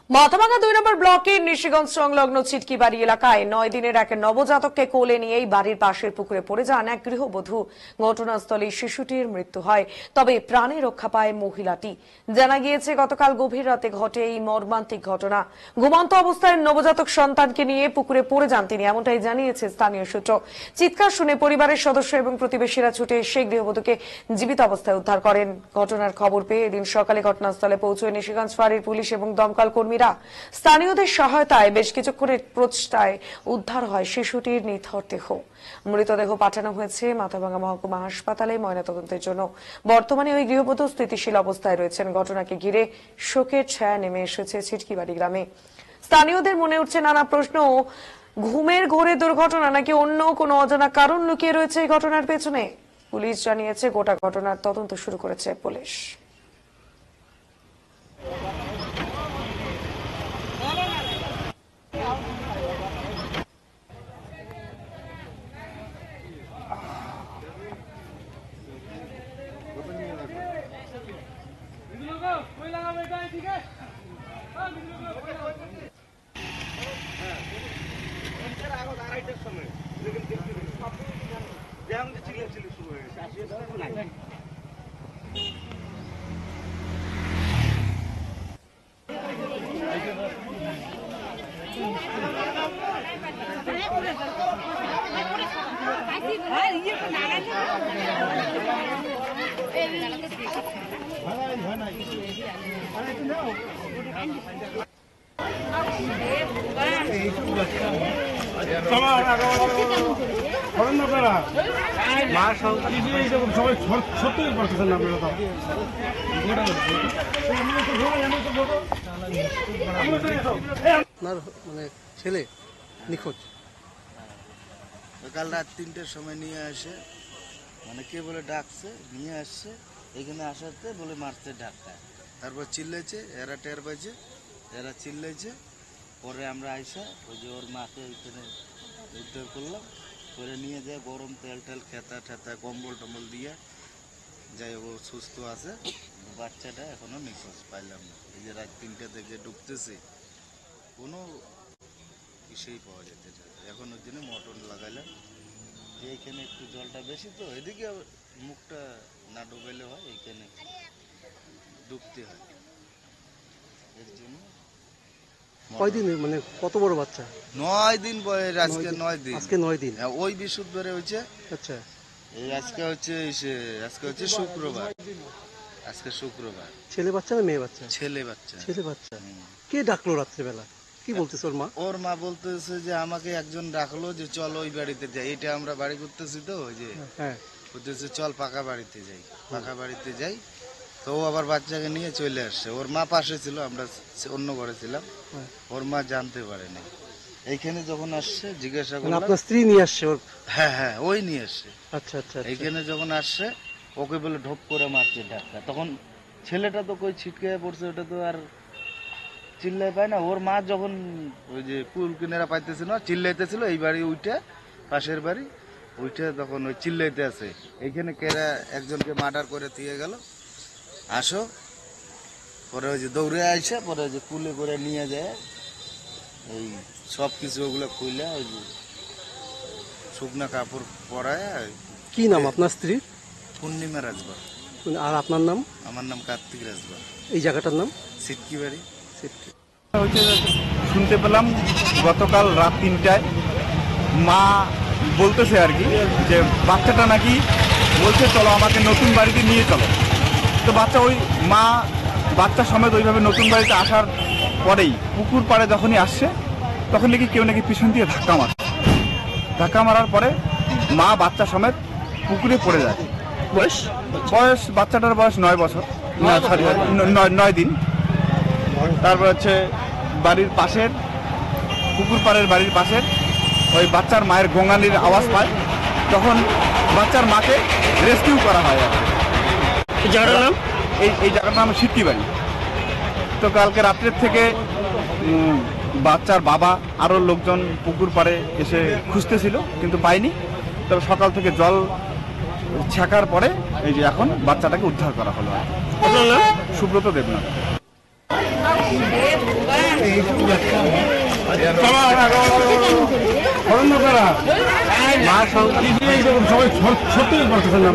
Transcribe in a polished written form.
মাথাভাঙা 2 নম্বর ব্লকের নিশিগঞ্জ সংলগ্ন চিটকিবাড়ি এলাকায় 9 দিনের এক নবজাতককে কোলে নিয়েই বাড়ির পাশের পুকুরে পড়ে যান এক গৃহবধূ। ঘটনাস্থলে শিশুটির মৃত্যু হয়, তবে প্রাণে রক্ষা পায় মহিলাটি। জানা গিয়েছে গতকাল গভীর রাতে ঘটে এই মর্মান্তিক ঘটনা। ঘুমন্ত অবস্থায় নবজাতক সন্তানকে নিয়ে পুকুরে পড়ে যান তিনি, এমনটাই জানিয়েছে স্থানীয় সূত্র। চিৎকার শুনে পরিবারের সদস্য এবং প্রতিবেশীরা ছুটে এসে গৃহবধূকে জীবিত অবস্থায় উদ্ধার করেন। ঘটনার খবর পেয়ে এদিন সকালে ঘটনাস্থলে পৌঁছয় নিশিগঞ্জ ফাঁড়ির পুলিশ এবং দমকল কর্মীরা। স্থানীয়দের সহায়তায় বেশ কিছুক্ষণের প্রচেষ্টায় উদ্ধার হয় শিশুটির নিথর দেহ। মৃতদেহ পাঠানো হয়েছে মাথাভাঙা মহকুমা হাসপাতালে ময়নাতদন্তের জন্য। বর্তমানে ওই গৃহবধূ স্থিতিশীল অবস্থায় রয়েছেন। ঘটনাকে ঘিরে শোকের ছায়া নেমে এসেছে চিটকিবাড়ি গ্রামে। স্থানীয়দের মনে উঠছে নানা প্রশ্ন। ঘুমের ঘোরে দুর্ঘটনা নাকি অন্য কোনো অজানা কারণ লুকিয়ে রয়েছে এই ঘটনার পেছনে? পুলিশ জানিয়েছে গোটা ঘটনার তদন্ত শুরু করেছে পুলিশ। ছেলে নিখোঁজ কাল রাত 3টার সময় নিয়ে আসে, কে বলে ডাকছে, নিয়ে আসছে। এখানে আসাতে বলে মারতে ঢাকা, তারপর চিল্লেছে, এরা টের পাইছে, এরা চিল্লেছে। পরে আমরা আইসা ওই যে ওর মাকে ওইখানে উদ্ধার করলাম, করে নিয়ে যায় গরম তেল টেল খেতা ঠেতা কম্বল টম্বল দিয়ে যাই, ও সুস্থ আছে। বাচ্চাটা এখনো নিখোঁজ পাইলাম না। এই যে রাত 3টা থেকে ডুবতেছে, কোনো কিছুই পাওয়া যেতে চায়। এখন ওই জন্য মটন লাগাইলাম যে এইখানে একটু জলটা বেশি, তো এদিকে মুখটা না ডুবাইলে হয়, এইখানে ডুবতে হয়। এর জন্য কয়দিন কত বড় বাচ্চা? 9 দিন বয়স আজকে। 9 দিন। আজকে 9 দিন। হ্যাঁ, ওই বৃহস্পতিবারে হয়েছে। আচ্ছা, এই আজকে হচ্ছে শুক্রবার। আজকে শুক্রবার। ছেলে বাচ্চা না মেয়ে বাচ্চা? ছেলে বাচ্চা। ছেলে বাচ্চা। কে ডাকলো রাত্রেবেলা? কি বলতেছে ওর মা? ওর মা বলতেছে যে আমাকে একজন ডাকলো যে চল ওই বাড়িতে যাই। এটা আমরা বাড়ি করতেছি, তো ওই যে বলতেছে চল পাকা বাড়িতে যাই। পাকা বাড়িতে যাই, তো ও আবার বাচ্চাকে নিয়ে চলে আসছে। ওর মা পাশে ছিল, আমরা অন্য ঘরে ছিলাম। ওর মা জানতে পারেনি। এইখানে যখন আসছে জিজ্ঞাসা করলাম, আপনার স্ত্রী নিয়ে আসছে ওর? হ্যাঁ, ওই নিয়ে আসছে। আচ্ছা আচ্ছা। এইখানে যখন আসছে ওকে বলে ঢোপ করে মারছে ধাক্কা। তখন ছেলেটা তো কই ছিটকে পড়ছে, ওটা তো আর চিল্লাই পায় না। ওর মা যখন ওই যে কুল কিনারা পাইতেছিল, চিল্লাইতেছিল, এই বাড়ি উঠে পাশের বাড়ি উঠে তখন ওই চিল্লাইতে আছে, এইখানে কেরা একজনকে মার্ডার করে দিয়ে গেল, আসো। পরে ওই যে দৌড়ে আইসে, পরে ওই যে কুলে করে নিয়ে যায়, এই সব কিছু ওগুলো খুলে ওই যে শুকনা কাপড় পরায়। কি নাম আপনার স্ত্রীর? পূর্ণিমা রাজবার। আর আপনার নাম? আমার নাম কার্তিক রাজবার। এই জায়গাটার নাম? চিটকিবাড়ি। শুনতে পেলাম গতকাল রাত 3টায় মা বলতেছে আর কি যে বাচ্চাটা নাকি বলছে চলো আমাকে নতুন বাড়িতে নিয়ে চলো। তো বাচ্চা সমেত ওইভাবে নতুন বাড়িতে আসার পরেই পুকুর পাড়ে যখনই আসছে, তখন নাকি কেউ নাকি পিছন দিয়ে ধাক্কা মারার পরে মা বাচ্চা সমেত পুকুরে পড়ে যায়। বাচ্চাটার বয়স 9 বছর, 9 দিন। তারপর হচ্ছে বাড়ির পাশের পুকুর পাড়ের বাড়ির পাশের ওই বাচ্চার মায়ের গোঙানির আওয়াজ পায়, তখন বাচ্চার মাকে রেস্কিউ করা হয়। এই জায়গাটার নাম চিটকিবাড়ি। তো কালকে রাত্রের থেকে বাচ্চার বাবা আরও লোকজন পুকুর পাড়ে এসে খুঁজতেছিল, কিন্তু পায়নি। তবে সকাল থেকে জল ছাকার পরে এই যে এখন বাচ্চাটাকে উদ্ধার করা হলো। সুব্রত দেবনাথ। সবাই সত্যি পারতেছেন না